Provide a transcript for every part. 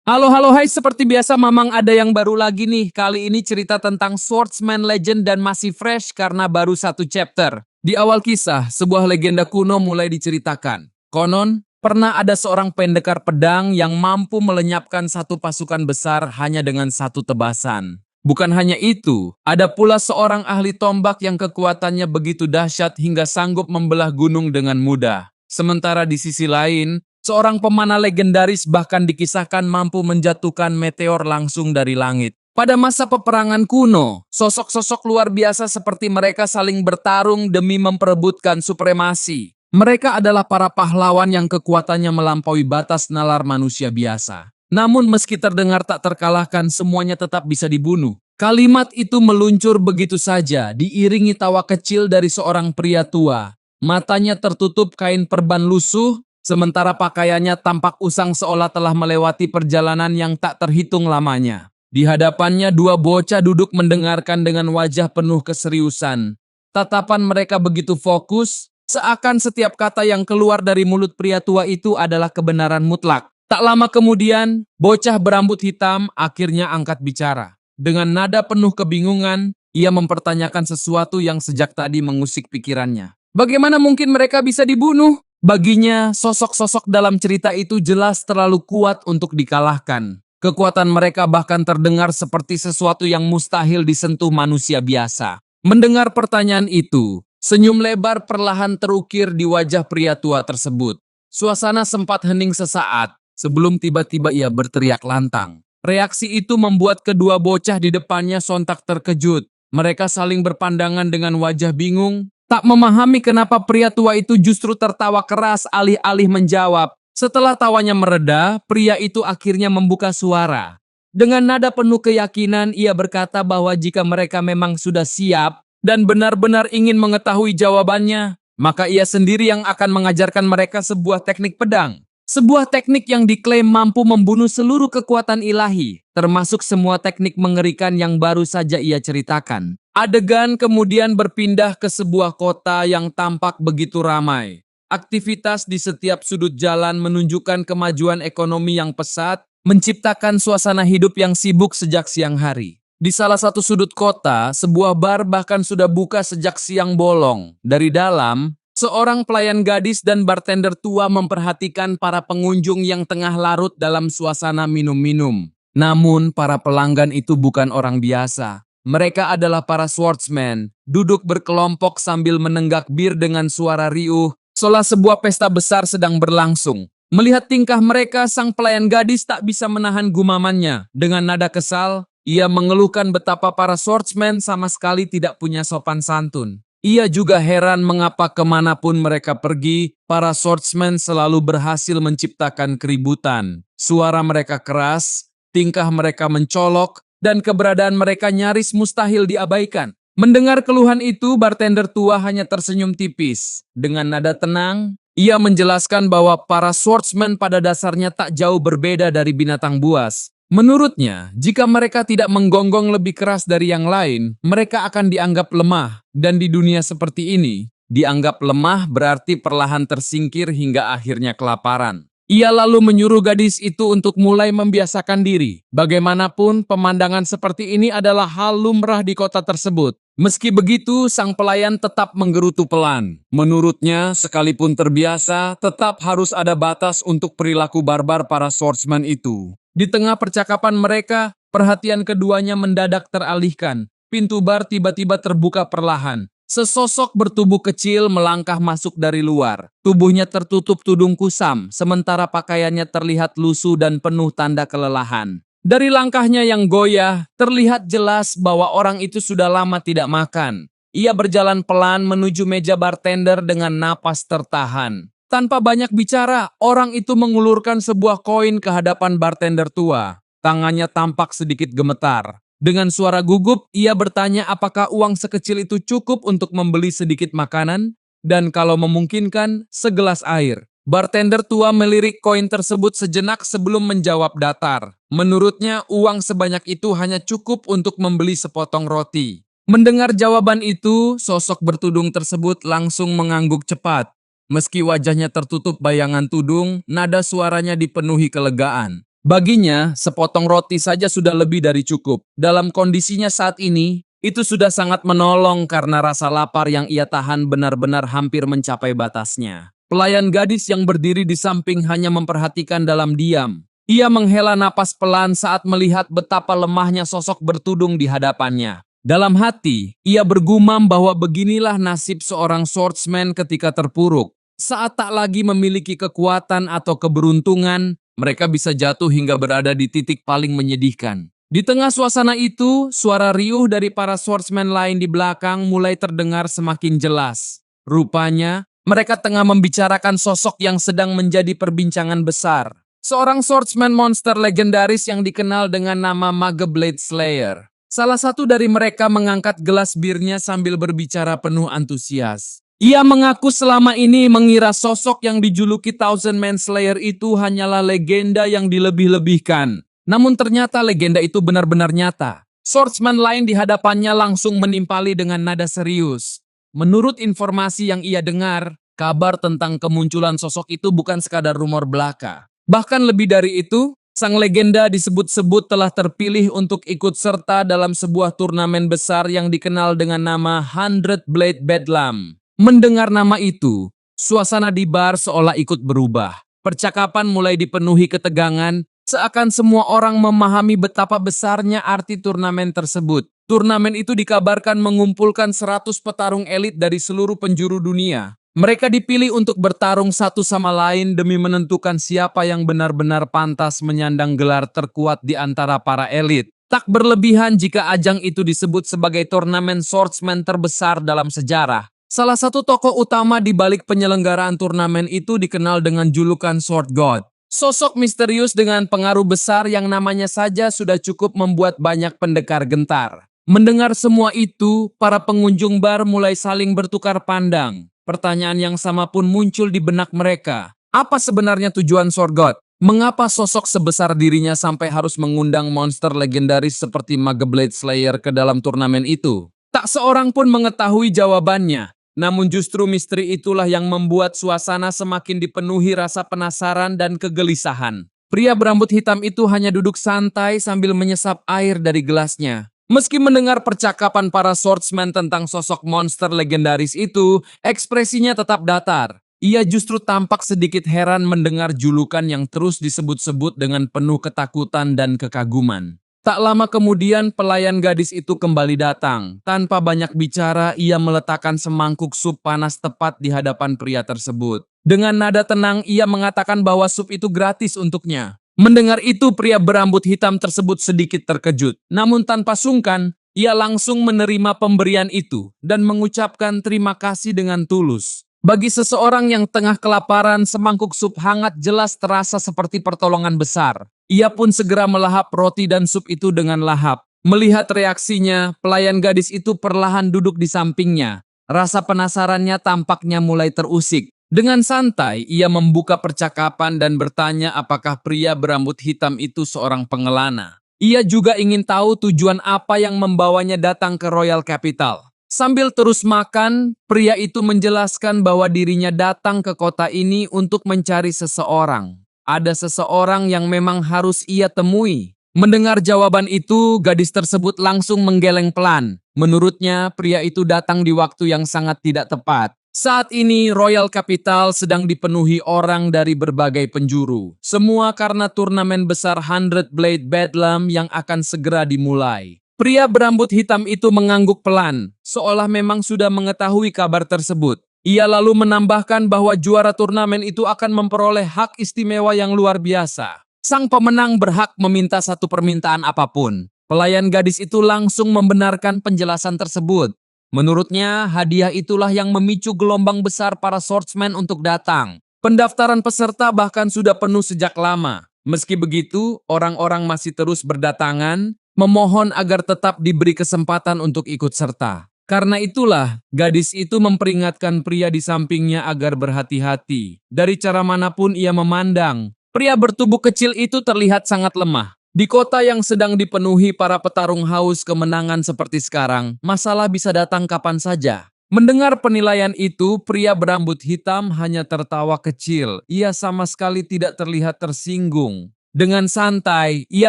Halo, halo, hai, seperti biasa Mamang ada yang baru lagi nih. Kali ini cerita tentang Swordsman Legend dan masih fresh karena baru satu chapter. Di awal kisah, sebuah legenda kuno mulai diceritakan. Konon, pernah ada seorang pendekar pedang yang mampu melenyapkan satu pasukan besar hanya dengan satu tebasan. Bukan hanya itu, ada pula seorang ahli tombak yang kekuatannya begitu dahsyat hingga sanggup membelah gunung dengan mudah. Sementara di sisi lain, seorang pemanah legendaris bahkan dikisahkan mampu menjatuhkan meteor langsung dari langit. Pada masa peperangan kuno, sosok-sosok luar biasa seperti mereka saling bertarung demi memperebutkan supremasi. Mereka adalah para pahlawan yang kekuatannya melampaui batas nalar manusia biasa. Namun meski terdengar tak terkalahkan, semuanya tetap bisa dibunuh. Kalimat itu meluncur begitu saja, diiringi tawa kecil dari seorang pria tua. Matanya tertutup kain perban lusuh, sementara pakaiannya tampak usang seolah telah melewati perjalanan yang tak terhitung lamanya. Di hadapannya dua bocah duduk mendengarkan dengan wajah penuh keseriusan. Tatapan mereka begitu fokus, seakan setiap kata yang keluar dari mulut pria tua itu adalah kebenaran mutlak. Tak lama kemudian, bocah berambut hitam akhirnya angkat bicara. Dengan nada penuh kebingungan, ia mempertanyakan sesuatu yang sejak tadi mengusik pikirannya. Bagaimana mungkin mereka bisa dibunuh? Baginya, sosok-sosok dalam cerita itu jelas terlalu kuat untuk dikalahkan. Kekuatan mereka bahkan terdengar seperti sesuatu yang mustahil disentuh manusia biasa. Mendengar pertanyaan itu, senyum lebar perlahan terukir di wajah pria tua tersebut. Suasana sempat hening sesaat, sebelum tiba-tiba ia berteriak lantang. Reaksi itu membuat kedua bocah di depannya sontak terkejut. Mereka saling berpandangan dengan wajah bingung, tak memahami kenapa pria tua itu justru tertawa keras alih-alih menjawab. Setelah tawanya mereda, pria itu akhirnya membuka suara. Dengan nada penuh keyakinan, ia berkata bahwa jika mereka memang sudah siap dan benar-benar ingin mengetahui jawabannya, maka ia sendiri yang akan mengajarkan mereka sebuah teknik pedang. Sebuah teknik yang diklaim mampu membunuh seluruh kekuatan ilahi, termasuk semua teknik mengerikan yang baru saja ia ceritakan. Adegan kemudian berpindah ke sebuah kota yang tampak begitu ramai. Aktivitas di setiap sudut jalan menunjukkan kemajuan ekonomi yang pesat, menciptakan suasana hidup yang sibuk sejak siang hari. Di salah satu sudut kota, sebuah bar bahkan sudah buka sejak siang bolong. Dari dalam, seorang pelayan gadis dan bartender tua memperhatikan para pengunjung yang tengah larut dalam suasana minum-minum. Namun, para pelanggan itu bukan orang biasa. Mereka adalah para swordsmen, duduk berkelompok sambil menenggak bir dengan suara riuh, seolah sebuah pesta besar sedang berlangsung. Melihat tingkah mereka, sang pelayan gadis tak bisa menahan gumamannya. Dengan nada kesal, ia mengeluhkan betapa para swordsmen sama sekali tidak punya sopan santun. Ia juga heran mengapa kemanapun mereka pergi, para swordsmen selalu berhasil menciptakan keributan. Suara mereka keras, tingkah mereka mencolok, dan keberadaan mereka nyaris mustahil diabaikan. Mendengar keluhan itu, bartender tua hanya tersenyum tipis. Dengan nada tenang, ia menjelaskan bahwa para swordsmen pada dasarnya tak jauh berbeda dari binatang buas. Menurutnya, jika mereka tidak menggonggong lebih keras dari yang lain, mereka akan dianggap lemah. Dan di dunia seperti ini, dianggap lemah berarti perlahan tersingkir hingga akhirnya kelaparan. Ia lalu menyuruh gadis itu untuk mulai membiasakan diri. Bagaimanapun, pemandangan seperti ini adalah hal lumrah di kota tersebut. Meski begitu, sang pelayan tetap menggerutu pelan. Menurutnya, sekalipun terbiasa, tetap harus ada batas untuk perilaku barbar para swordsman itu. Di tengah percakapan mereka, perhatian keduanya mendadak teralihkan. Pintu bar tiba-tiba terbuka perlahan. Sesosok bertubuh kecil melangkah masuk dari luar. Tubuhnya tertutup tudung kusam, sementara pakaiannya terlihat lusuh dan penuh tanda kelelahan. Dari langkahnya yang goyah, terlihat jelas bahwa orang itu sudah lama tidak makan. Ia berjalan pelan menuju meja bartender dengan napas tertahan. Tanpa banyak bicara, orang itu mengulurkan sebuah koin ke hadapan bartender tua. Tangannya tampak sedikit gemetar. Dengan suara gugup, ia bertanya apakah uang sekecil itu cukup untuk membeli sedikit makanan, dan kalau memungkinkan, segelas air. Bartender tua melirik koin tersebut sejenak sebelum menjawab datar. Menurutnya, uang sebanyak itu hanya cukup untuk membeli sepotong roti. Mendengar jawaban itu, sosok bertudung tersebut langsung mengangguk cepat. Meski wajahnya tertutup bayangan tudung, nada suaranya dipenuhi kelegaan. Baginya, sepotong roti saja sudah lebih dari cukup. Dalam kondisinya saat ini, itu sudah sangat menolong karena rasa lapar yang ia tahan benar-benar hampir mencapai batasnya. Pelayan gadis yang berdiri di samping hanya memperhatikan dalam diam. Ia menghela napas pelan saat melihat betapa lemahnya sosok bertudung di hadapannya. Dalam hati, ia bergumam bahwa beginilah nasib seorang swordsman ketika terpuruk. Saat tak lagi memiliki kekuatan atau keberuntungan, mereka bisa jatuh hingga berada di titik paling menyedihkan. Di tengah suasana itu, suara riuh dari para swordsman lain di belakang mulai terdengar semakin jelas. Rupanya, mereka tengah membicarakan sosok yang sedang menjadi perbincangan besar. Seorang swordsman monster legendaris yang dikenal dengan nama Mageblade Slayer. Salah satu dari mereka mengangkat gelas birnya sambil berbicara penuh antusias. Ia mengaku selama ini mengira sosok yang dijuluki Thousand Man Slayer itu hanyalah legenda yang dilebih-lebihkan. Namun ternyata legenda itu benar-benar nyata. Swordsman lain di hadapannya langsung menimpali dengan nada serius. Menurut informasi yang ia dengar, kabar tentang kemunculan sosok itu bukan sekadar rumor belaka. Bahkan lebih dari itu, sang legenda disebut-sebut telah terpilih untuk ikut serta dalam sebuah turnamen besar yang dikenal dengan nama 100 Blade Bedlam. Mendengar nama itu, suasana di bar seolah ikut berubah. Percakapan mulai dipenuhi ketegangan, seakan semua orang memahami betapa besarnya arti turnamen tersebut. Turnamen itu dikabarkan mengumpulkan 100 petarung elit dari seluruh penjuru dunia. Mereka dipilih untuk bertarung satu sama lain demi menentukan siapa yang benar-benar pantas menyandang gelar terkuat di antara para elit. Tak berlebihan jika ajang itu disebut sebagai turnamen swordsman terbesar dalam sejarah. Salah satu tokoh utama di balik penyelenggaraan turnamen itu dikenal dengan julukan Sword God. Sosok misterius dengan pengaruh besar yang namanya saja sudah cukup membuat banyak pendekar gentar. Mendengar semua itu, para pengunjung bar mulai saling bertukar pandang. Pertanyaan yang sama pun muncul di benak mereka. Apa sebenarnya tujuan Sword God? Mengapa sosok sebesar dirinya sampai harus mengundang monster legendaris seperti Mageblade Slayer ke dalam turnamen itu? Tak seorang pun mengetahui jawabannya. Namun justru misteri itulah yang membuat suasana semakin dipenuhi rasa penasaran dan kegelisahan. Pria berambut hitam itu hanya duduk santai sambil menyesap air dari gelasnya. Meski mendengar percakapan para swordsman tentang sosok monster legendaris itu, ekspresinya tetap datar. Ia justru tampak sedikit heran mendengar julukan yang terus disebut-sebut dengan penuh ketakutan dan kekaguman. Tak lama kemudian pelayan gadis itu kembali datang. Tanpa banyak bicara, ia meletakkan semangkuk sup panas tepat di hadapan pria tersebut. Dengan nada tenang, ia mengatakan bahwa sup itu gratis untuknya. Mendengar itu, pria berambut hitam tersebut sedikit terkejut. Namun tanpa sungkan, ia langsung menerima pemberian itu dan mengucapkan terima kasih dengan tulus. Bagi seseorang yang tengah kelaparan, semangkuk sup hangat jelas terasa seperti pertolongan besar. Ia pun segera melahap roti dan sup itu dengan lahap. Melihat reaksinya, pelayan gadis itu perlahan duduk di sampingnya. Rasa penasarannya tampaknya mulai terusik. Dengan santai, ia membuka percakapan dan bertanya apakah pria berambut hitam itu seorang pengelana. Ia juga ingin tahu tujuan apa yang membawanya datang ke Royal Capital. Sambil terus makan, pria itu menjelaskan bahwa dirinya datang ke kota ini untuk mencari seseorang. Ada seseorang yang memang harus ia temui. Mendengar jawaban itu, gadis tersebut langsung menggeleng pelan. Menurutnya, pria itu datang di waktu yang sangat tidak tepat. Saat ini, Royal Capital sedang dipenuhi orang dari berbagai penjuru. Semua karena turnamen besar 100 Blade Bedlam yang akan segera dimulai. Pria berambut hitam itu mengangguk pelan, seolah memang sudah mengetahui kabar tersebut. Ia lalu menambahkan bahwa juara turnamen itu akan memperoleh hak istimewa yang luar biasa. Sang pemenang berhak meminta satu permintaan apapun. Pelayan gadis itu langsung membenarkan penjelasan tersebut. Menurutnya, hadiah itulah yang memicu gelombang besar para swordsman untuk datang. Pendaftaran peserta bahkan sudah penuh sejak lama. Meski begitu, orang-orang masih terus berdatangan, memohon agar tetap diberi kesempatan untuk ikut serta. Karena itulah, gadis itu memperingatkan pria di sampingnya agar berhati-hati. Dari cara manapun ia memandang, pria bertubuh kecil itu terlihat sangat lemah. Di kota yang sedang dipenuhi para petarung haus kemenangan seperti sekarang, masalah bisa datang kapan saja. Mendengar penilaian itu, pria berambut hitam hanya tertawa kecil. Ia sama sekali tidak terlihat tersinggung. Dengan santai, ia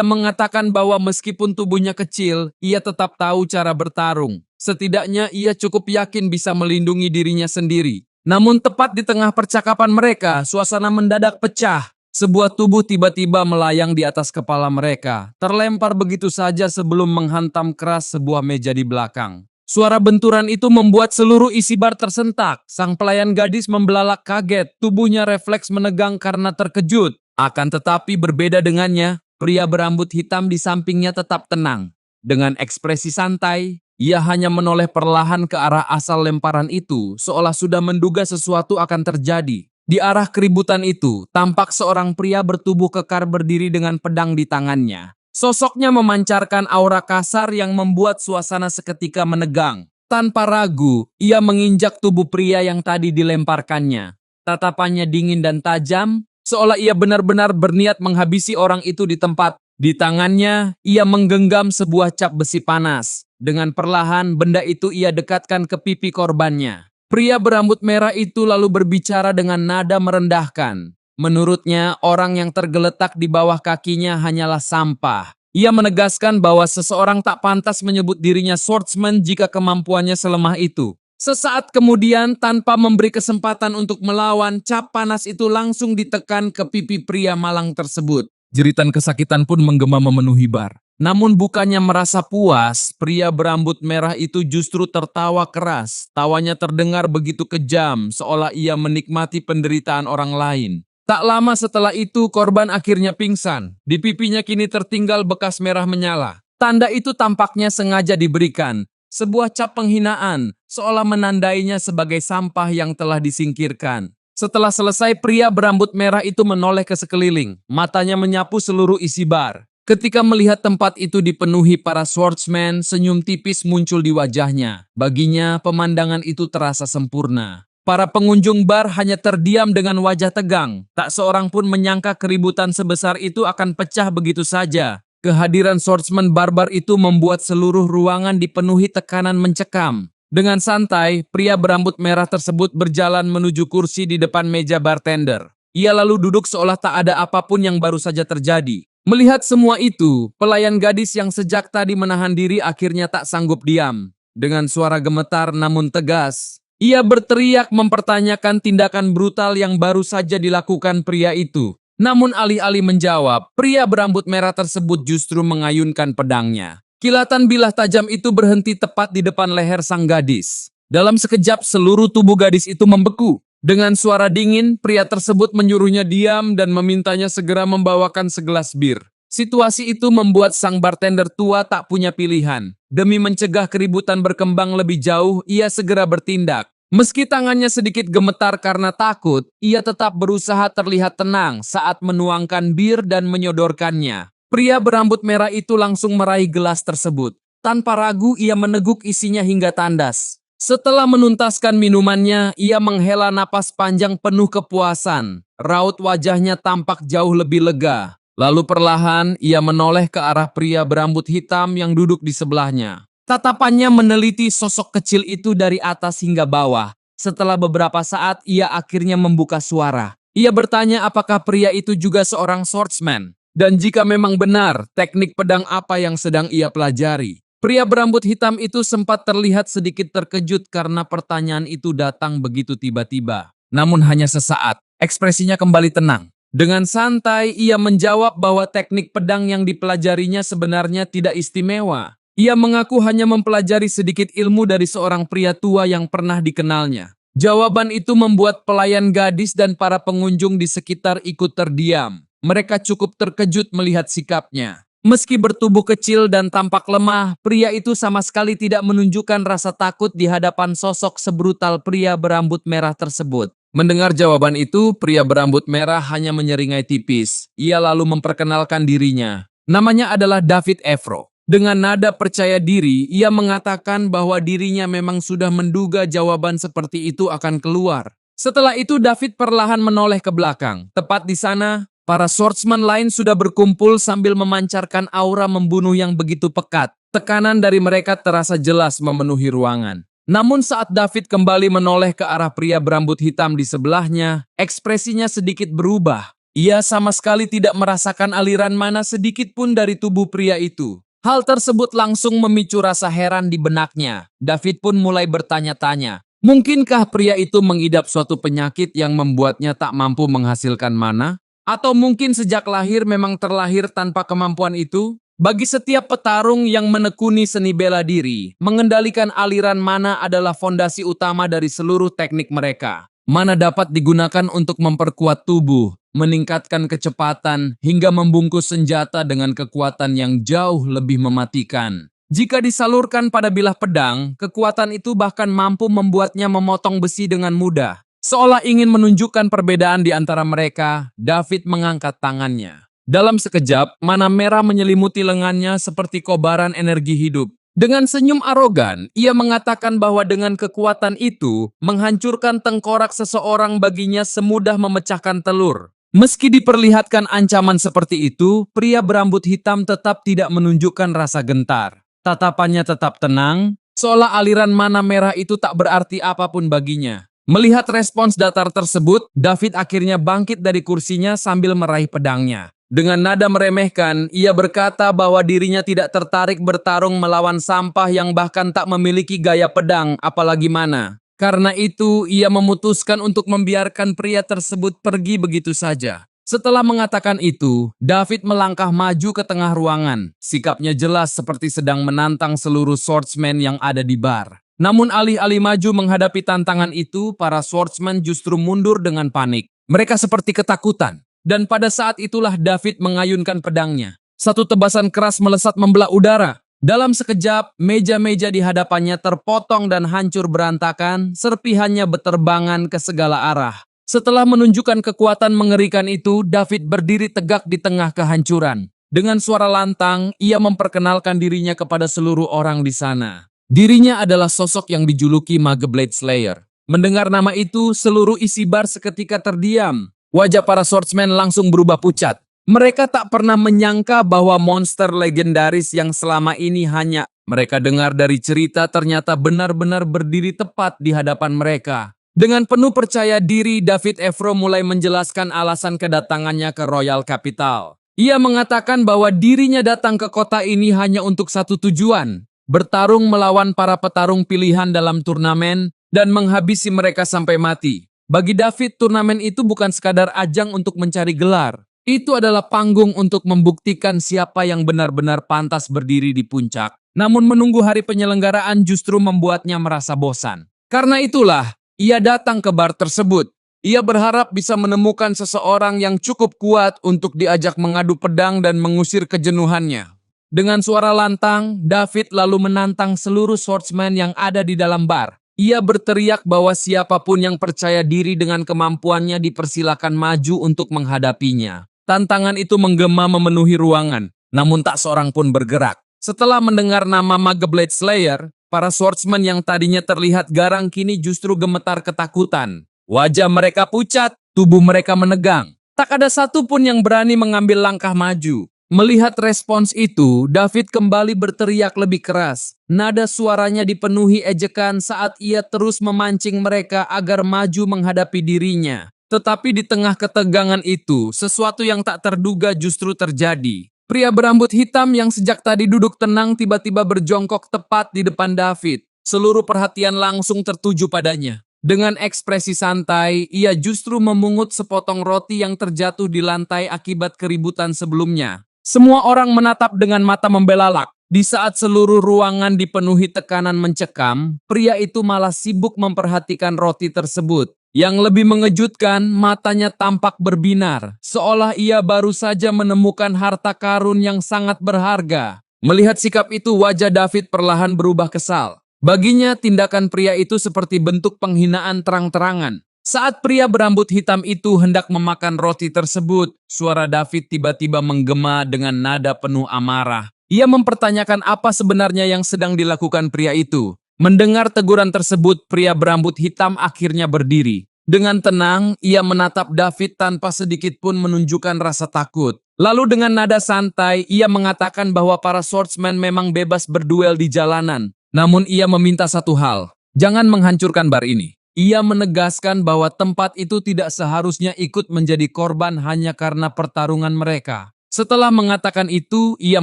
mengatakan bahwa meskipun tubuhnya kecil, ia tetap tahu cara bertarung. Setidaknya ia cukup yakin bisa melindungi dirinya sendiri. Namun tepat di tengah percakapan mereka, suasana mendadak pecah. Sebuah tubuh tiba-tiba melayang di atas kepala mereka, terlempar begitu saja sebelum menghantam keras sebuah meja di belakang. Suara benturan itu membuat seluruh isi bar tersentak. Sang pelayan gadis membelalak kaget, tubuhnya refleks menegang karena terkejut. Akan tetapi berbeda dengannya, pria berambut hitam di sampingnya tetap tenang. Dengan ekspresi santai, ia hanya menoleh perlahan ke arah asal lemparan itu, seolah sudah menduga sesuatu akan terjadi. Di arah keributan itu, tampak seorang pria bertubuh kekar berdiri dengan pedang di tangannya. Sosoknya memancarkan aura kasar yang membuat suasana seketika menegang. Tanpa ragu, ia menginjak tubuh pria yang tadi dilemparkannya. Tatapannya dingin dan tajam, seolah ia benar-benar berniat menghabisi orang itu di tempat. Di tangannya, ia menggenggam sebuah cap besi panas. Dengan perlahan, benda itu ia dekatkan ke pipi korbannya. Pria berambut merah itu lalu berbicara dengan nada merendahkan. Menurutnya, orang yang tergeletak di bawah kakinya hanyalah sampah. Ia menegaskan bahwa seseorang tak pantas menyebut dirinya swordsman jika kemampuannya selemah itu. Sesaat kemudian, tanpa memberi kesempatan untuk melawan, cap panas itu langsung ditekan ke pipi pria malang tersebut. Jeritan kesakitan pun menggema memenuhi bar. Namun bukannya merasa puas, pria berambut merah itu justru tertawa keras. Tawanya terdengar begitu kejam, seolah ia menikmati penderitaan orang lain. Tak lama setelah itu, korban akhirnya pingsan. Di pipinya kini tertinggal bekas merah menyala. Tanda itu tampaknya sengaja diberikan. Sebuah cap penghinaan, seolah menandainya sebagai sampah yang telah disingkirkan. Setelah selesai, pria berambut merah itu menoleh ke sekeliling. Matanya menyapu seluruh isi bar. Ketika melihat tempat itu dipenuhi para swordsman, senyum tipis muncul di wajahnya. Baginya, pemandangan itu terasa sempurna. Para pengunjung bar hanya terdiam dengan wajah tegang. Tak seorang pun menyangka keributan sebesar itu akan pecah begitu saja. Kehadiran swordsman barbar itu membuat seluruh ruangan dipenuhi tekanan mencekam. Dengan santai, pria berambut merah tersebut berjalan menuju kursi di depan meja bartender. Ia lalu duduk seolah tak ada apapun yang baru saja terjadi. Melihat semua itu, pelayan gadis yang sejak tadi menahan diri akhirnya tak sanggup diam. Dengan suara gemetar namun tegas, ia berteriak mempertanyakan tindakan brutal yang baru saja dilakukan pria itu. Namun alih-alih menjawab, pria berambut merah tersebut justru mengayunkan pedangnya. Kilatan bilah tajam itu berhenti tepat di depan leher sang gadis. Dalam sekejap seluruh tubuh gadis itu membeku. Dengan suara dingin, pria tersebut menyuruhnya diam dan memintanya segera membawakan segelas bir. Situasi itu membuat sang bartender tua tak punya pilihan. Demi mencegah keributan berkembang lebih jauh, ia segera bertindak. Meski tangannya sedikit gemetar karena takut, ia tetap berusaha terlihat tenang saat menuangkan bir dan menyodorkannya. Pria berambut merah itu langsung meraih gelas tersebut. Tanpa ragu, ia meneguk isinya hingga tandas. Setelah menuntaskan minumannya, ia menghela napas panjang penuh kepuasan. Raut wajahnya tampak jauh lebih lega. Lalu perlahan, ia menoleh ke arah pria berambut hitam yang duduk di sebelahnya. Tatapannya meneliti sosok kecil itu dari atas hingga bawah. Setelah beberapa saat, ia akhirnya membuka suara. Ia bertanya apakah pria itu juga seorang swordsman. Dan jika memang benar, teknik pedang apa yang sedang ia pelajari. Pria berambut hitam itu sempat terlihat sedikit terkejut karena pertanyaan itu datang begitu tiba-tiba. Namun hanya sesaat, ekspresinya kembali tenang. Dengan santai, ia menjawab bahwa teknik pedang yang dipelajarinya sebenarnya tidak istimewa. Ia mengaku hanya mempelajari sedikit ilmu dari seorang pria tua yang pernah dikenalnya. Jawaban itu membuat pelayan gadis dan para pengunjung di sekitar ikut terdiam. Mereka cukup terkejut melihat sikapnya. Meski bertubuh kecil dan tampak lemah, pria itu sama sekali tidak menunjukkan rasa takut di hadapan sosok sebrutal pria berambut merah tersebut. Mendengar jawaban itu, pria berambut merah hanya menyeringai tipis. Ia lalu memperkenalkan dirinya. Namanya adalah David Evro. Dengan nada percaya diri, ia mengatakan bahwa dirinya memang sudah menduga jawaban seperti itu akan keluar. Setelah itu, David perlahan menoleh ke belakang. Tepat di sana, para swordsman lain sudah berkumpul sambil memancarkan aura membunuh yang begitu pekat. Tekanan dari mereka terasa jelas memenuhi ruangan. Namun saat David kembali menoleh ke arah pria berambut hitam di sebelahnya, ekspresinya sedikit berubah. Ia sama sekali tidak merasakan aliran mana sedikit pun dari tubuh pria itu. Hal tersebut langsung memicu rasa heran di benaknya. David pun mulai bertanya-tanya, mungkinkah pria itu mengidap suatu penyakit yang membuatnya tak mampu menghasilkan mana? Atau mungkin sejak lahir memang terlahir tanpa kemampuan itu? Bagi setiap petarung yang menekuni seni bela diri, mengendalikan aliran mana adalah fondasi utama dari seluruh teknik mereka. Mana dapat digunakan untuk memperkuat tubuh, meningkatkan kecepatan, hingga membungkus senjata dengan kekuatan yang jauh lebih mematikan. Jika disalurkan pada bilah pedang, kekuatan itu bahkan mampu membuatnya memotong besi dengan mudah. Seolah ingin menunjukkan perbedaan di antara mereka, David mengangkat tangannya. Dalam sekejap, mana merah menyelimuti lengannya seperti kobaran energi hidup. Dengan senyum arogan, ia mengatakan bahwa dengan kekuatan itu, menghancurkan tengkorak seseorang baginya semudah memecahkan telur. Meski diperlihatkan ancaman seperti itu, pria berambut hitam tetap tidak menunjukkan rasa gentar. Tatapannya tetap tenang, seolah aliran mana merah itu tak berarti apapun baginya. Melihat respons datar tersebut, David akhirnya bangkit dari kursinya sambil meraih pedangnya. Dengan nada meremehkan, ia berkata bahwa dirinya tidak tertarik bertarung melawan sampah yang bahkan tak memiliki gaya pedang, apalagi mana. Karena itu, ia memutuskan untuk membiarkan pria tersebut pergi begitu saja. Setelah mengatakan itu, David melangkah maju ke tengah ruangan. Sikapnya jelas seperti sedang menantang seluruh swordsman yang ada di bar. Namun alih-alih maju menghadapi tantangan itu, para swordsman justru mundur dengan panik. Mereka seperti ketakutan. Dan pada saat itulah David mengayunkan pedangnya. Satu tebasan keras melesat membelah udara. Dalam sekejap, meja-meja di hadapannya terpotong dan hancur berantakan, serpihannya beterbangan ke segala arah. Setelah menunjukkan kekuatan mengerikan itu, David berdiri tegak di tengah kehancuran. Dengan suara lantang, ia memperkenalkan dirinya kepada seluruh orang di sana. Dirinya adalah sosok yang dijuluki Mageblade Slayer. Mendengar nama itu, seluruh isi bar seketika terdiam. Wajah para swordsman langsung berubah pucat. Mereka tak pernah menyangka bahwa monster legendaris yang selama ini hanya mereka dengar dari cerita ternyata benar-benar berdiri tepat di hadapan mereka. Dengan penuh percaya diri, David Evro mulai menjelaskan alasan kedatangannya ke Royal Capital. Ia mengatakan bahwa dirinya datang ke kota ini hanya untuk satu tujuan, bertarung melawan para petarung pilihan dalam turnamen dan menghabisi mereka sampai mati. Bagi David, turnamen itu bukan sekadar ajang untuk mencari gelar. Itu adalah panggung untuk membuktikan siapa yang benar-benar pantas berdiri di puncak. Namun menunggu hari penyelenggaraan justru membuatnya merasa bosan. Karena itulah, ia datang ke bar tersebut. Ia berharap bisa menemukan seseorang yang cukup kuat untuk diajak mengadu pedang dan mengusir kejenuhannya. Dengan suara lantang, David lalu menantang seluruh swordsman yang ada di dalam bar. Ia berteriak bahwa siapapun yang percaya diri dengan kemampuannya dipersilakan maju untuk menghadapinya. Tantangan itu menggema memenuhi ruangan, namun tak seorang pun bergerak. Setelah mendengar nama Mageblade Slayer, para swordsman yang tadinya terlihat garang kini justru gemetar ketakutan. Wajah mereka pucat, tubuh mereka menegang. Tak ada satupun yang berani mengambil langkah maju. Melihat respons itu, David kembali berteriak lebih keras. Nada suaranya dipenuhi ejekan saat ia terus memancing mereka agar maju menghadapi dirinya. Tetapi di tengah ketegangan itu, sesuatu yang tak terduga justru terjadi. Pria berambut hitam yang sejak tadi duduk tenang tiba-tiba berjongkok tepat di depan David. Seluruh perhatian langsung tertuju padanya. Dengan ekspresi santai, ia justru memungut sepotong roti yang terjatuh di lantai akibat keributan sebelumnya. Semua orang menatap dengan mata membelalak. Di saat seluruh ruangan dipenuhi tekanan mencekam, pria itu malah sibuk memperhatikan roti tersebut. Yang lebih mengejutkan, matanya tampak berbinar, seolah ia baru saja menemukan harta karun yang sangat berharga. Melihat sikap itu, wajah David perlahan berubah kesal. Baginya, tindakan pria itu seperti bentuk penghinaan terang-terangan. Saat pria berambut hitam itu hendak memakan roti tersebut, suara David tiba-tiba menggema dengan nada penuh amarah. Ia mempertanyakan apa sebenarnya yang sedang dilakukan pria itu. Mendengar teguran tersebut, pria berambut hitam akhirnya berdiri. Dengan tenang, ia menatap David tanpa sedikit pun menunjukkan rasa takut. Lalu dengan nada santai, ia mengatakan bahwa para swordsman memang bebas berduel di jalanan. Namun ia meminta satu hal, jangan menghancurkan bar ini. Ia menegaskan bahwa tempat itu tidak seharusnya ikut menjadi korban hanya karena pertarungan mereka. Setelah mengatakan itu, ia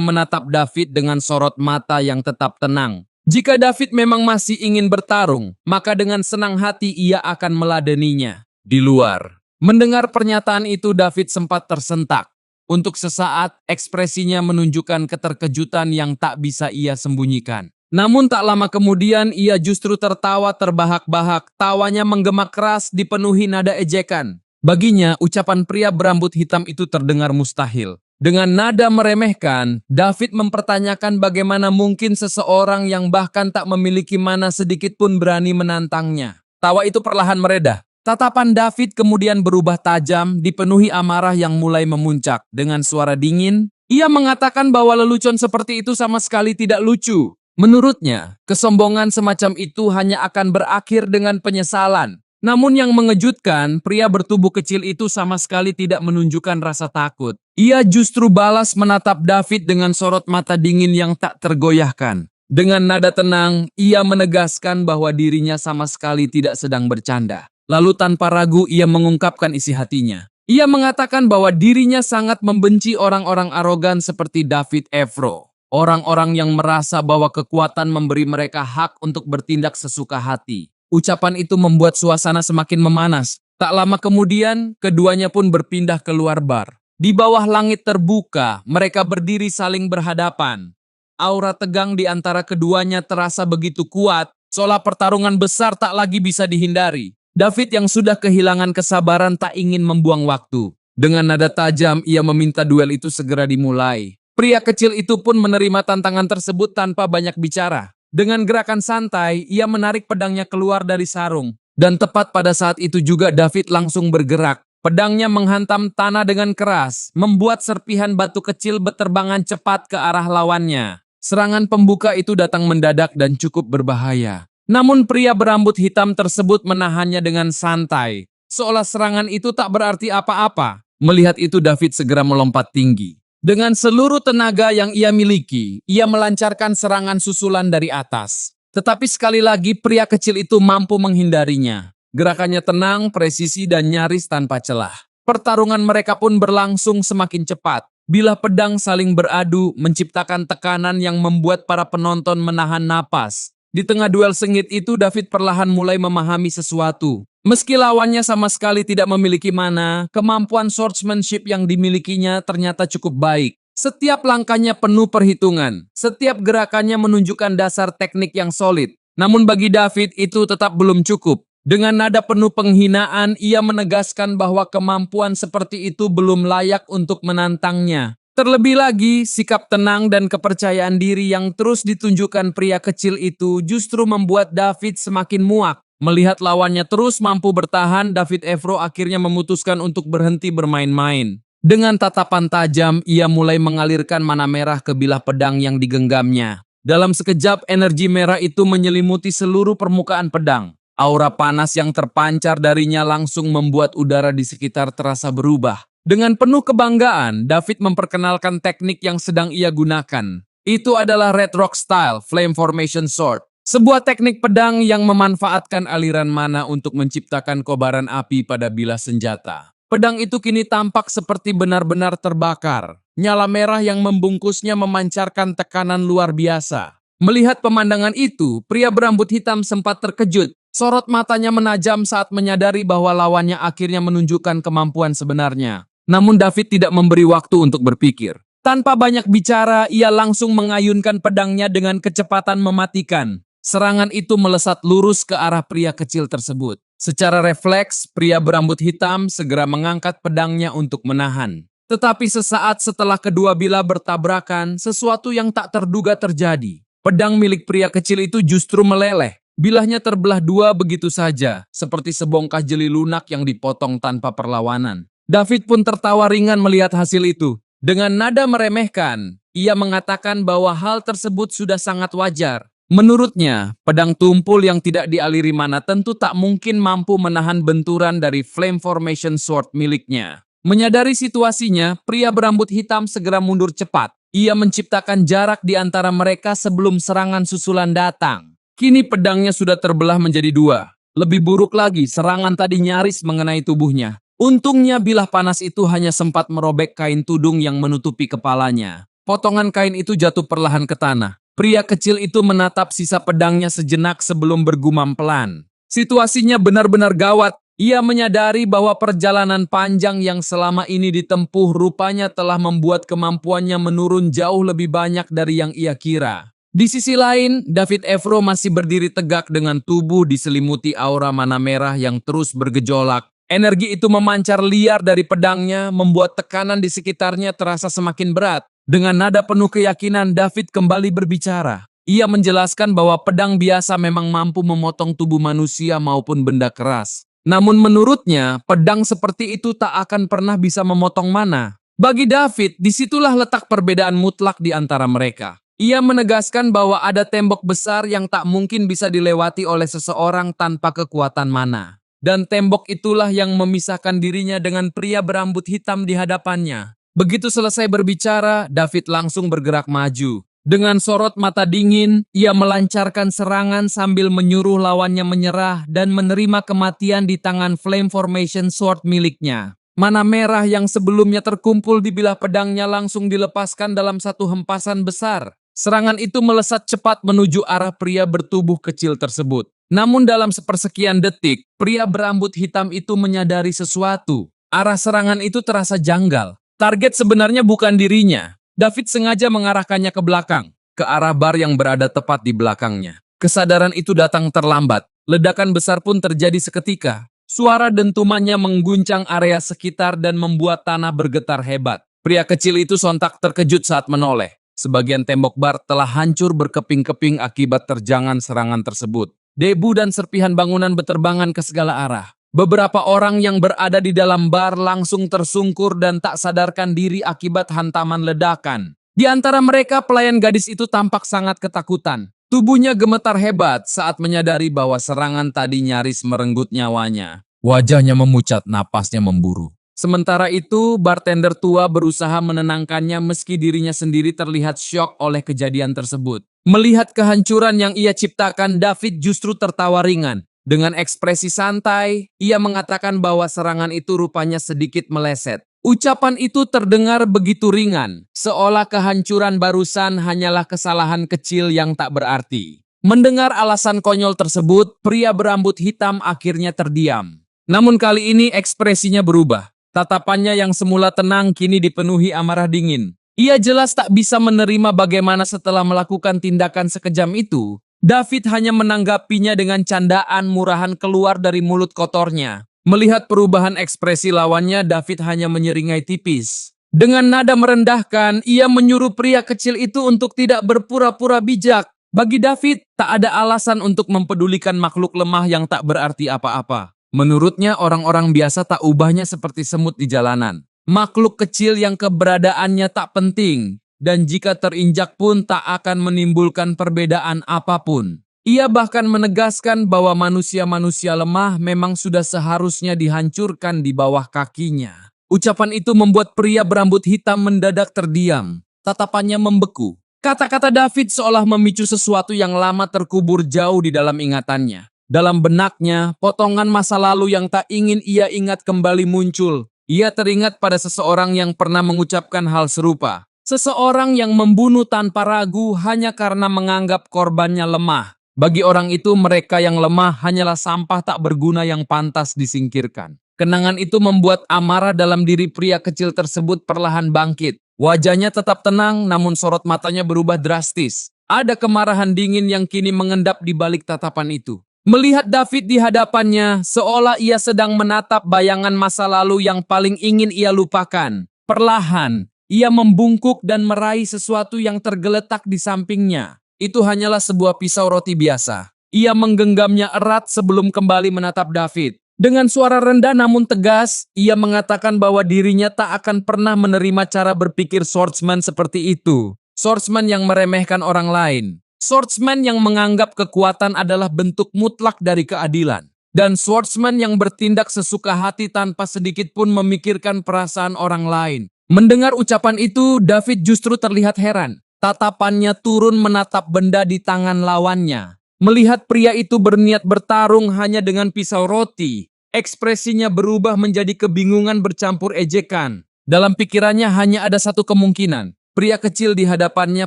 menatap David dengan sorot mata yang tetap tenang. Jika David memang masih ingin bertarung, maka dengan senang hati ia akan meladeninya. Di luar, mendengar pernyataan itu David sempat tersentak. Untuk sesaat, ekspresinya menunjukkan keterkejutan yang tak bisa ia sembunyikan. Namun tak lama kemudian ia justru tertawa terbahak-bahak, tawanya menggema keras dipenuhi nada ejekan. Baginya, ucapan pria berambut hitam itu terdengar mustahil. Dengan nada meremehkan, David mempertanyakan bagaimana mungkin seseorang yang bahkan tak memiliki mana sedikit pun berani menantangnya. Tawa itu perlahan mereda. Tatapan David kemudian berubah tajam, dipenuhi amarah yang mulai memuncak. Dengan suara dingin, ia mengatakan bahwa lelucon seperti itu sama sekali tidak lucu. Menurutnya, kesombongan semacam itu hanya akan berakhir dengan penyesalan. Namun yang mengejutkan, pria bertubuh kecil itu sama sekali tidak menunjukkan rasa takut. Ia justru balas menatap David dengan sorot mata dingin yang tak tergoyahkan. Dengan nada tenang, ia menegaskan bahwa dirinya sama sekali tidak sedang bercanda. Lalu tanpa ragu ia mengungkapkan isi hatinya. Ia mengatakan bahwa dirinya sangat membenci orang-orang arogan seperti David Evro. Orang-orang yang merasa bahwa kekuatan memberi mereka hak untuk bertindak sesuka hati. Ucapan itu membuat suasana semakin memanas. Tak lama kemudian, keduanya pun berpindah keluar bar. Di bawah langit terbuka, mereka berdiri saling berhadapan. Aura tegang di antara keduanya terasa begitu kuat, seolah pertarungan besar tak lagi bisa dihindari. David yang sudah kehilangan kesabaran tak ingin membuang waktu. Dengan nada tajam, ia meminta duel itu segera dimulai. Pria kecil itu pun menerima tantangan tersebut tanpa banyak bicara. Dengan gerakan santai, ia menarik pedangnya keluar dari sarung. Dan tepat pada saat itu juga David langsung bergerak. Pedangnya menghantam tanah dengan keras, membuat serpihan batu kecil berterbangan cepat ke arah lawannya. Serangan pembuka itu datang mendadak dan cukup berbahaya. Namun pria berambut hitam tersebut menahannya dengan santai, seolah serangan itu tak berarti apa-apa. Melihat itu David segera melompat tinggi. Dengan seluruh tenaga yang ia miliki, ia melancarkan serangan susulan dari atas. Tetapi sekali lagi pria kecil itu mampu menghindarinya. Gerakannya tenang, presisi, dan nyaris tanpa celah. Pertarungan mereka pun berlangsung semakin cepat. Bilah pedang saling beradu, menciptakan tekanan yang membuat para penonton menahan napas. Di tengah duel sengit itu, David perlahan mulai memahami sesuatu. Meski lawannya sama sekali tidak memiliki mana, kemampuan swordsmanship yang dimilikinya ternyata cukup baik. Setiap langkahnya penuh perhitungan. Setiap gerakannya menunjukkan dasar teknik yang solid. Namun bagi David itu tetap belum cukup. Dengan nada penuh penghinaan, ia menegaskan bahwa kemampuan seperti itu belum layak untuk menantangnya. Terlebih lagi, sikap tenang dan kepercayaan diri yang terus ditunjukkan pria kecil itu justru membuat David semakin muak. Melihat lawannya terus mampu bertahan, David Evro akhirnya memutuskan untuk berhenti bermain-main. Dengan tatapan tajam, ia mulai mengalirkan mana merah ke bilah pedang yang digenggamnya. Dalam sekejap, energi merah itu menyelimuti seluruh permukaan pedang. Aura panas yang terpancar darinya langsung membuat udara di sekitar terasa berubah. Dengan penuh kebanggaan, David memperkenalkan teknik yang sedang ia gunakan. Itu adalah Red Rock Style Flame Formation Sword. Sebuah teknik pedang yang memanfaatkan aliran mana untuk menciptakan kobaran api pada bilah senjata. Pedang itu kini tampak seperti benar-benar terbakar. Nyala merah yang membungkusnya memancarkan tekanan luar biasa. Melihat pemandangan itu, pria berambut hitam sempat terkejut. Sorot matanya menajam saat menyadari bahwa lawannya akhirnya menunjukkan kemampuan sebenarnya. Namun David tidak memberi waktu untuk berpikir. Tanpa banyak bicara, ia langsung mengayunkan pedangnya dengan kecepatan mematikan. Serangan itu melesat lurus ke arah pria kecil tersebut. Secara refleks, pria berambut hitam segera mengangkat pedangnya untuk menahan. Tetapi sesaat setelah kedua bilah bertabrakan, sesuatu yang tak terduga terjadi. Pedang milik pria kecil itu justru meleleh. Bilahnya terbelah dua begitu saja, seperti sebongkah jeli lunak yang dipotong tanpa perlawanan. David pun tertawa ringan melihat hasil itu. Dengan nada meremehkan, ia mengatakan bahwa hal tersebut sudah sangat wajar. Menurutnya, pedang tumpul yang tidak dialiri mana tentu tak mungkin mampu menahan benturan dari Flame Formation Sword miliknya. Menyadari situasinya, pria berambut hitam segera mundur cepat. Ia menciptakan jarak di antara mereka sebelum serangan susulan datang. Kini pedangnya sudah terbelah menjadi dua. Lebih buruk lagi, serangan tadi nyaris mengenai tubuhnya. Untungnya bilah panas itu hanya sempat merobek kain tudung yang menutupi kepalanya. Potongan kain itu jatuh perlahan ke tanah. Pria kecil itu menatap sisa pedangnya sejenak sebelum bergumam pelan. Situasinya benar-benar gawat. Ia menyadari bahwa perjalanan panjang yang selama ini ditempuh rupanya telah membuat kemampuannya menurun jauh lebih banyak dari yang ia kira. Di sisi lain, David Evro masih berdiri tegak dengan tubuh diselimuti aura mana merah yang terus bergejolak. Energi itu memancar liar dari pedangnya, membuat tekanan di sekitarnya terasa semakin berat. Dengan nada penuh keyakinan, David kembali berbicara. Ia menjelaskan bahwa pedang biasa memang mampu memotong tubuh manusia maupun benda keras. Namun menurutnya, pedang seperti itu tak akan pernah bisa memotong mana. Bagi David, disitulah letak perbedaan mutlak di antara mereka. Ia menegaskan bahwa ada tembok besar yang tak mungkin bisa dilewati oleh seseorang tanpa kekuatan mana. Dan tembok itulah yang memisahkan dirinya dengan pria berambut hitam di hadapannya. Begitu selesai berbicara, David langsung bergerak maju. Dengan sorot mata dingin, ia melancarkan serangan sambil menyuruh lawannya menyerah dan menerima kematian di tangan Flame Formation Sword miliknya. Mana merah yang sebelumnya terkumpul di bilah pedangnya langsung dilepaskan dalam satu hempasan besar. Serangan itu melesat cepat menuju arah pria bertubuh kecil tersebut. Namun dalam sepersekian detik, pria berambut hitam itu menyadari sesuatu. Arah serangan itu terasa janggal. Target sebenarnya bukan dirinya. David sengaja mengarahkannya ke belakang, ke arah bar yang berada tepat di belakangnya. Kesadaran itu datang terlambat. Ledakan besar pun terjadi seketika. Suara dentumannya mengguncang area sekitar dan membuat tanah bergetar hebat. Pria kecil itu sontak terkejut saat menoleh. Sebagian tembok bar telah hancur berkeping-keping akibat terjangan serangan tersebut. Debu dan serpihan bangunan berterbangan ke segala arah. Beberapa orang yang berada di dalam bar langsung tersungkur dan tak sadarkan diri akibat hantaman ledakan. Di antara mereka, pelayan gadis itu tampak sangat ketakutan. Tubuhnya gemetar hebat saat menyadari bahwa serangan tadi nyaris merenggut nyawanya. Wajahnya memucat, napasnya memburu. Sementara itu, bartender tua berusaha menenangkannya meski dirinya sendiri terlihat syok oleh kejadian tersebut. Melihat kehancuran yang ia ciptakan, David justru tertawa ringan. Dengan ekspresi santai, ia mengatakan bahwa serangan itu rupanya sedikit meleset. Ucapan itu terdengar begitu ringan, seolah kehancuran barusan hanyalah kesalahan kecil yang tak berarti. Mendengar alasan konyol tersebut, pria berambut hitam akhirnya terdiam. Namun kali ini ekspresinya berubah. Tatapannya yang semula tenang kini dipenuhi amarah dingin. Ia jelas tak bisa menerima bagaimana setelah melakukan tindakan sekejam itu, David hanya menanggapinya dengan candaan murahan keluar dari mulut kotornya. Melihat perubahan ekspresi lawannya, David hanya menyeringai tipis. Dengan nada merendahkan, ia menyuruh pria kecil itu untuk tidak berpura-pura bijak. Bagi David, tak ada alasan untuk mempedulikan makhluk lemah yang tak berarti apa-apa. Menurutnya, orang-orang biasa tak ubahnya seperti semut di jalanan. Makhluk kecil yang keberadaannya tak penting, dan jika terinjak pun tak akan menimbulkan perbedaan apapun. Ia bahkan menegaskan bahwa manusia-manusia lemah memang sudah seharusnya dihancurkan di bawah kakinya. Ucapan itu membuat pria berambut hitam mendadak terdiam. Tatapannya membeku. Kata-kata David seolah memicu sesuatu yang lama terkubur jauh di dalam ingatannya. Dalam benaknya, potongan masa lalu yang tak ingin ia ingat kembali muncul. Ia teringat pada seseorang yang pernah mengucapkan hal serupa. Seseorang yang membunuh tanpa ragu hanya karena menganggap korbannya lemah. Bagi orang itu, mereka yang lemah hanyalah sampah tak berguna yang pantas disingkirkan. Kenangan itu membuat amarah dalam diri pria kecil tersebut perlahan bangkit. Wajahnya tetap tenang, namun sorot matanya berubah drastis. Ada kemarahan dingin yang kini mengendap di balik tatapan itu. Melihat David di hadapannya, seolah ia sedang menatap bayangan masa lalu yang paling ingin ia lupakan. Perlahan, ia membungkuk dan meraih sesuatu yang tergeletak di sampingnya. Itu hanyalah sebuah pisau roti biasa. Ia menggenggamnya erat sebelum kembali menatap David. Dengan suara rendah namun tegas, ia mengatakan bahwa dirinya tak akan pernah menerima cara berpikir swordsman seperti itu. Swordsman yang meremehkan orang lain. Swordsman yang menganggap kekuatan adalah bentuk mutlak dari keadilan. Dan swordsman yang bertindak sesuka hati tanpa sedikit pun memikirkan perasaan orang lain. Mendengar ucapan itu, David justru terlihat heran. Tatapannya turun menatap benda di tangan lawannya. Melihat pria itu berniat bertarung hanya dengan pisau roti, ekspresinya berubah menjadi kebingungan bercampur ejekan. Dalam pikirannya hanya ada satu kemungkinan. Pria kecil di hadapannya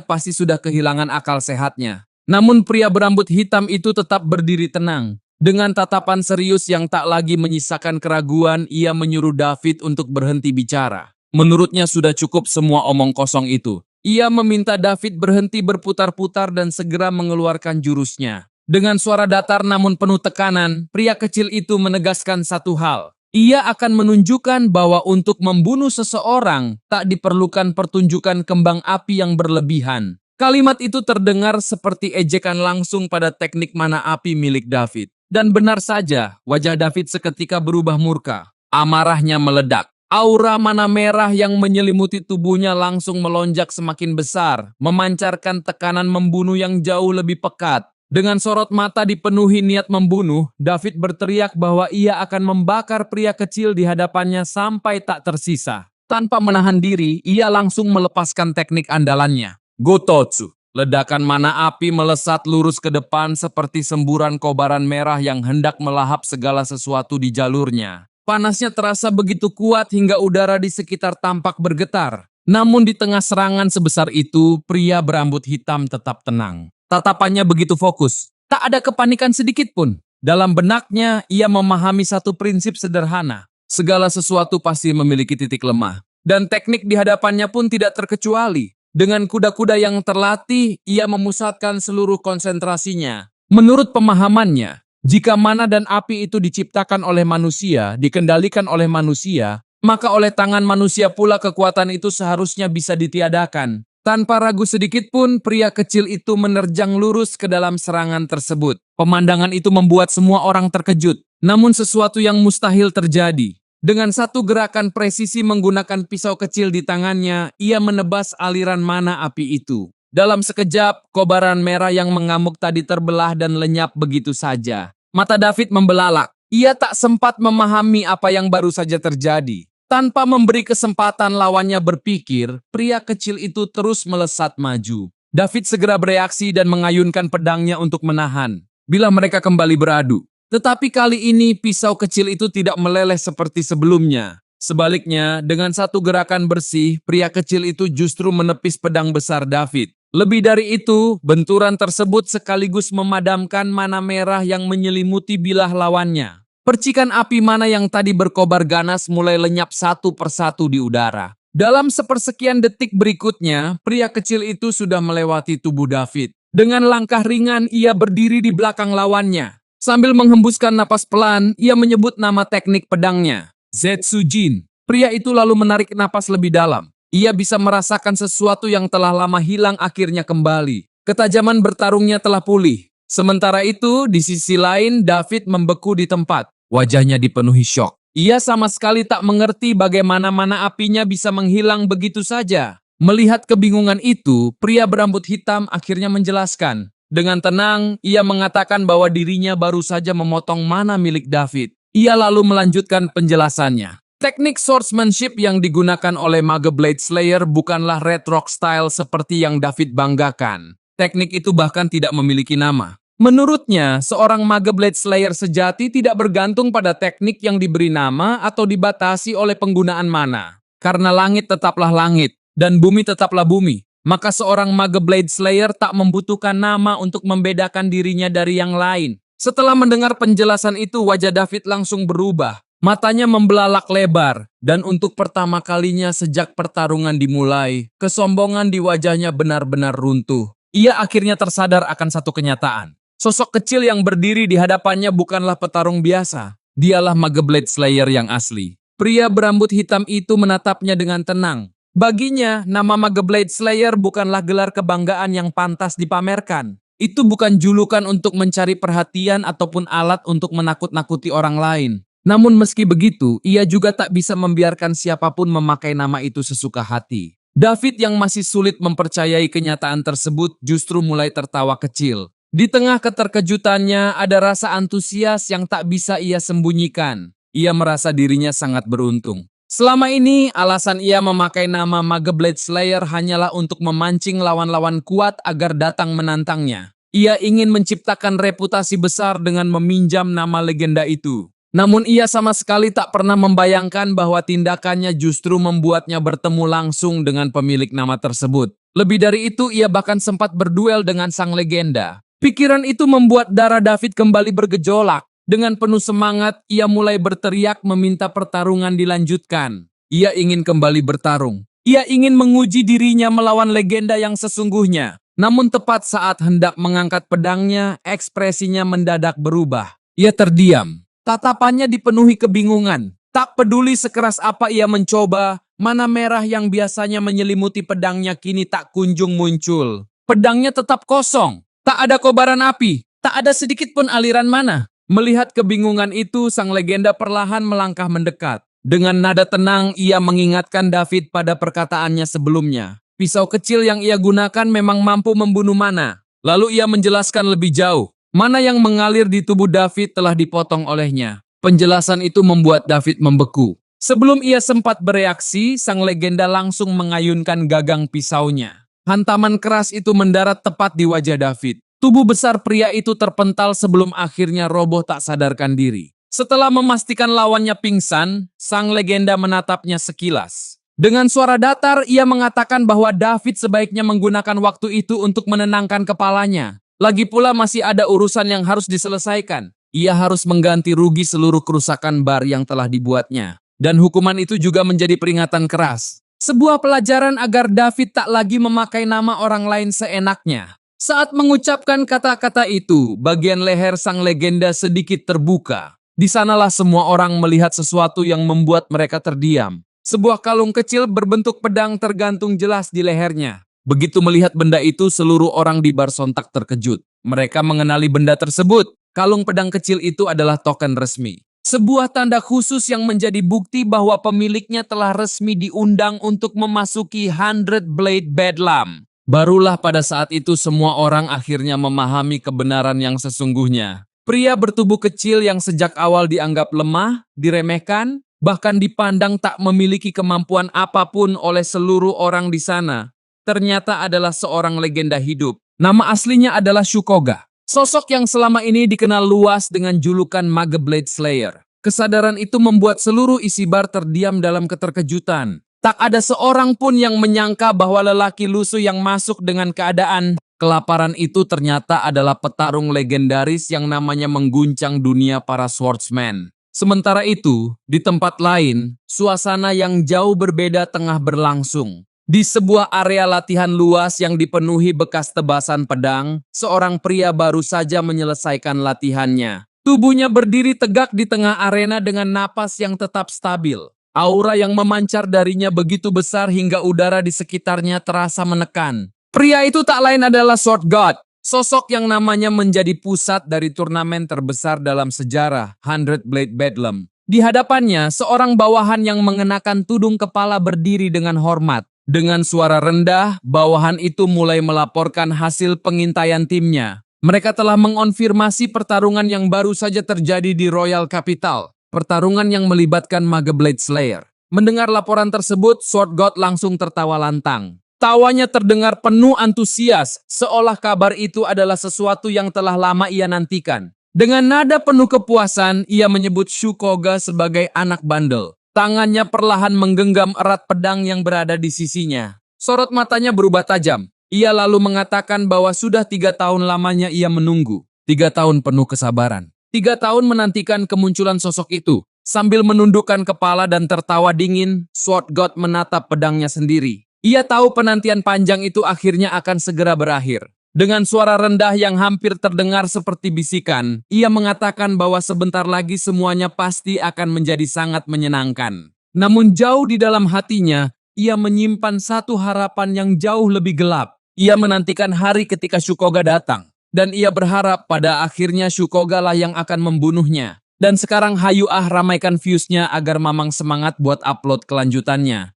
pasti sudah kehilangan akal sehatnya. Namun pria berambut hitam itu tetap berdiri tenang. Dengan tatapan serius yang tak lagi menyisakan keraguan, ia menyuruh David untuk berhenti bicara. Menurutnya sudah cukup semua omong kosong itu. Ia meminta David berhenti berputar-putar dan segera mengeluarkan jurusnya. Dengan suara datar namun penuh tekanan, pria kecil itu menegaskan satu hal. Ia akan menunjukkan bahwa untuk membunuh seseorang tak diperlukan pertunjukan kembang api yang berlebihan. Kalimat itu terdengar seperti ejekan langsung pada teknik mana api milik David. Dan benar saja, wajah David seketika berubah murka. Amarahnya meledak. Aura mana merah yang menyelimuti tubuhnya langsung melonjak semakin besar, memancarkan tekanan membunuh yang jauh lebih pekat. Dengan sorot mata dipenuhi niat membunuh, David berteriak bahwa ia akan membakar pria kecil di hadapannya sampai tak tersisa. Tanpa menahan diri, ia langsung melepaskan teknik andalannya, Gototsu. Ledakan mana api melesat lurus ke depan seperti semburan kobaran merah yang hendak melahap segala sesuatu di jalurnya. Panasnya terasa begitu kuat hingga udara di sekitar tampak bergetar. Namun di tengah serangan sebesar itu, pria berambut hitam tetap tenang. Tatapannya begitu fokus. Tak ada kepanikan sedikit pun. Dalam benaknya, ia memahami satu prinsip sederhana. Segala sesuatu pasti memiliki titik lemah. Dan teknik di hadapannya pun tidak terkecuali. Dengan kuda-kuda yang terlatih, ia memusatkan seluruh konsentrasinya. Menurut pemahamannya, jika mana dan api itu diciptakan oleh manusia, dikendalikan oleh manusia, maka oleh tangan manusia pula kekuatan itu seharusnya bisa ditiadakan. Tanpa ragu sedikit pun, pria kecil itu menerjang lurus ke dalam serangan tersebut. Pemandangan itu membuat semua orang terkejut, namun sesuatu yang mustahil terjadi. Dengan satu gerakan presisi menggunakan pisau kecil di tangannya, ia menebas aliran mana api itu. Dalam sekejap, kobaran merah yang mengamuk tadi terbelah dan lenyap begitu saja. Mata David membelalak. Ia tak sempat memahami apa yang baru saja terjadi. Tanpa memberi kesempatan lawannya berpikir, pria kecil itu terus melesat maju. David segera bereaksi dan mengayunkan pedangnya untuk menahan. Bila mereka kembali beradu. Tetapi kali ini pisau kecil itu tidak meleleh seperti sebelumnya. Sebaliknya, dengan satu gerakan bersih, pria kecil itu justru menepis pedang besar David. Lebih dari itu, benturan tersebut sekaligus memadamkan mana merah yang menyelimuti bilah lawannya. Percikan api mana yang tadi berkobar ganas mulai lenyap satu persatu di udara. Dalam sepersekian detik berikutnya, pria kecil itu sudah melewati tubuh David. Dengan langkah ringan, ia berdiri di belakang lawannya. Sambil menghembuskan napas pelan, ia menyebut nama teknik pedangnya, Zetsujin. Pria itu lalu menarik napas lebih dalam. Ia bisa merasakan sesuatu yang telah lama hilang akhirnya kembali. Ketajaman bertarungnya telah pulih. Sementara itu, di sisi lain, David membeku di tempat. Wajahnya dipenuhi syok. Ia sama sekali tak mengerti bagaimana mana apinya bisa menghilang begitu saja. Melihat kebingungan itu, pria berambut hitam akhirnya menjelaskan. Dengan tenang, ia mengatakan bahwa dirinya baru saja memotong mana milik David. Ia lalu melanjutkan penjelasannya. Teknik swordsmanship yang digunakan oleh mage Blade Slayer bukanlah Red Rock style seperti yang David banggakan. Teknik itu bahkan tidak memiliki nama. Menurutnya, seorang mage Blade Slayer sejati tidak bergantung pada teknik yang diberi nama atau dibatasi oleh penggunaan mana. Karena langit tetaplah langit, dan bumi tetaplah bumi. Maka seorang mage Blade Slayer tak membutuhkan nama untuk membedakan dirinya dari yang lain. Setelah mendengar penjelasan itu, wajah David langsung berubah. Matanya membelalak lebar, dan untuk pertama kalinya sejak pertarungan dimulai, kesombongan di wajahnya benar-benar runtuh. Ia akhirnya tersadar akan satu kenyataan. Sosok kecil yang berdiri di hadapannya bukanlah petarung biasa. Dialah mage Blade Slayer yang asli. Pria berambut hitam itu menatapnya dengan tenang. Baginya, nama mage Blade Slayer bukanlah gelar kebanggaan yang pantas dipamerkan. Itu bukan julukan untuk mencari perhatian ataupun alat untuk menakut-nakuti orang lain. Namun meski begitu, ia juga tak bisa membiarkan siapapun memakai nama itu sesuka hati. David yang masih sulit mempercayai kenyataan tersebut justru mulai tertawa kecil. Di tengah keterkejutannya ada rasa antusias yang tak bisa ia sembunyikan. Ia merasa dirinya sangat beruntung. Selama ini, alasan ia memakai nama mage Blade Slayer hanyalah untuk memancing lawan-lawan kuat agar datang menantangnya. Ia ingin menciptakan reputasi besar dengan meminjam nama legenda itu. Namun ia sama sekali tak pernah membayangkan bahwa tindakannya justru membuatnya bertemu langsung dengan pemilik nama tersebut. Lebih dari itu, ia bahkan sempat berduel dengan sang legenda. Pikiran itu membuat darah David kembali bergejolak. Dengan penuh semangat, ia mulai berteriak meminta pertarungan dilanjutkan. Ia ingin kembali bertarung. Ia ingin menguji dirinya melawan legenda yang sesungguhnya. Namun tepat saat hendak mengangkat pedangnya, ekspresinya mendadak berubah. Ia terdiam. Tatapannya dipenuhi kebingungan. Tak peduli sekeras apa ia mencoba, mana merah yang biasanya menyelimuti pedangnya kini tak kunjung muncul. Pedangnya tetap kosong. Tak ada kobaran api. Tak ada sedikit pun aliran mana. Melihat kebingungan itu, sang legenda perlahan melangkah mendekat. Dengan nada tenang, ia mengingatkan David pada perkataannya sebelumnya. Pisau kecil yang ia gunakan memang mampu membunuh mana. Lalu ia menjelaskan lebih jauh. Mana yang mengalir di tubuh David telah dipotong olehnya. Penjelasan itu membuat David membeku. Sebelum ia sempat bereaksi, sang legenda langsung mengayunkan gagang pisaunya. Hantaman keras itu mendarat tepat di wajah David. Tubuh besar pria itu terpental sebelum akhirnya roboh tak sadarkan diri. Setelah memastikan lawannya pingsan, sang legenda menatapnya sekilas. Dengan suara datar, ia mengatakan bahwa David sebaiknya menggunakan waktu itu untuk menenangkan kepalanya. Lagi pula masih ada urusan yang harus diselesaikan. Ia harus mengganti rugi seluruh kerusakan bar yang telah dibuatnya. Dan hukuman itu juga menjadi peringatan keras. Sebuah pelajaran agar David tak lagi memakai nama orang lain seenaknya. Saat mengucapkan kata-kata itu, bagian leher sang legenda sedikit terbuka. Di sanalah semua orang melihat sesuatu yang membuat mereka terdiam. Sebuah kalung kecil berbentuk pedang tergantung jelas di lehernya. Begitu melihat benda itu, seluruh orang di bar sontak terkejut. Mereka mengenali benda tersebut. Kalung pedang kecil itu adalah token resmi. Sebuah tanda khusus yang menjadi bukti bahwa pemiliknya telah resmi diundang untuk memasuki 100 Blade Bedlam. Barulah pada saat itu semua orang akhirnya memahami kebenaran yang sesungguhnya. Pria bertubuh kecil yang sejak awal dianggap lemah, diremehkan, bahkan dipandang tak memiliki kemampuan apapun oleh seluruh orang di sana, ternyata adalah seorang legenda hidup. Nama aslinya adalah Shukoga. Sosok yang selama ini dikenal luas dengan julukan Mage Blade Slayer. Kesadaran itu membuat seluruh isi bar terdiam dalam keterkejutan. Tak ada seorang pun yang menyangka bahwa lelaki lusuh yang masuk dengan keadaan kelaparan itu ternyata adalah petarung legendaris yang namanya mengguncang dunia para swordsman. Sementara itu, di tempat lain, suasana yang jauh berbeda tengah berlangsung. Di sebuah area latihan luas yang dipenuhi bekas tebasan pedang, seorang pria baru saja menyelesaikan latihannya. Tubuhnya berdiri tegak di tengah arena dengan napas yang tetap stabil. Aura yang memancar darinya begitu besar hingga udara di sekitarnya terasa menekan. Pria itu tak lain adalah Sword God, sosok yang namanya menjadi pusat dari turnamen terbesar dalam sejarah, 100 Blade Bedlam. Di hadapannya, seorang bawahan yang mengenakan tudung kepala berdiri dengan hormat. Dengan suara rendah, bawahan itu mulai melaporkan hasil pengintaian timnya. Mereka telah mengonfirmasi pertarungan yang baru saja terjadi di Royal Capital. Pertarungan yang melibatkan Mage Blade Slayer. Mendengar laporan tersebut, Sword God langsung tertawa lantang. Tawanya terdengar penuh antusias, seolah kabar itu adalah sesuatu yang telah lama ia nantikan. Dengan nada penuh kepuasan, ia menyebut Shukoga sebagai anak bandel. Tangannya perlahan menggenggam erat pedang yang berada di sisinya. Sorot matanya berubah tajam. Ia lalu mengatakan bahwa sudah 3 tahun lamanya ia menunggu. 3 tahun penuh kesabaran. 3 tahun menantikan kemunculan sosok itu. Sambil menundukkan kepala dan tertawa dingin, Sword God menatap pedangnya sendiri. Ia tahu penantian panjang itu akhirnya akan segera berakhir. Dengan suara rendah yang hampir terdengar seperti bisikan, ia mengatakan bahwa sebentar lagi semuanya pasti akan menjadi sangat menyenangkan. Namun jauh di dalam hatinya, ia menyimpan satu harapan yang jauh lebih gelap. Ia menantikan hari ketika Shukoga datang. Dan ia berharap pada akhirnya Shukoga lah yang akan membunuhnya. Dan sekarang hayu ramaikan views-nya agar Mamang semangat buat upload kelanjutannya.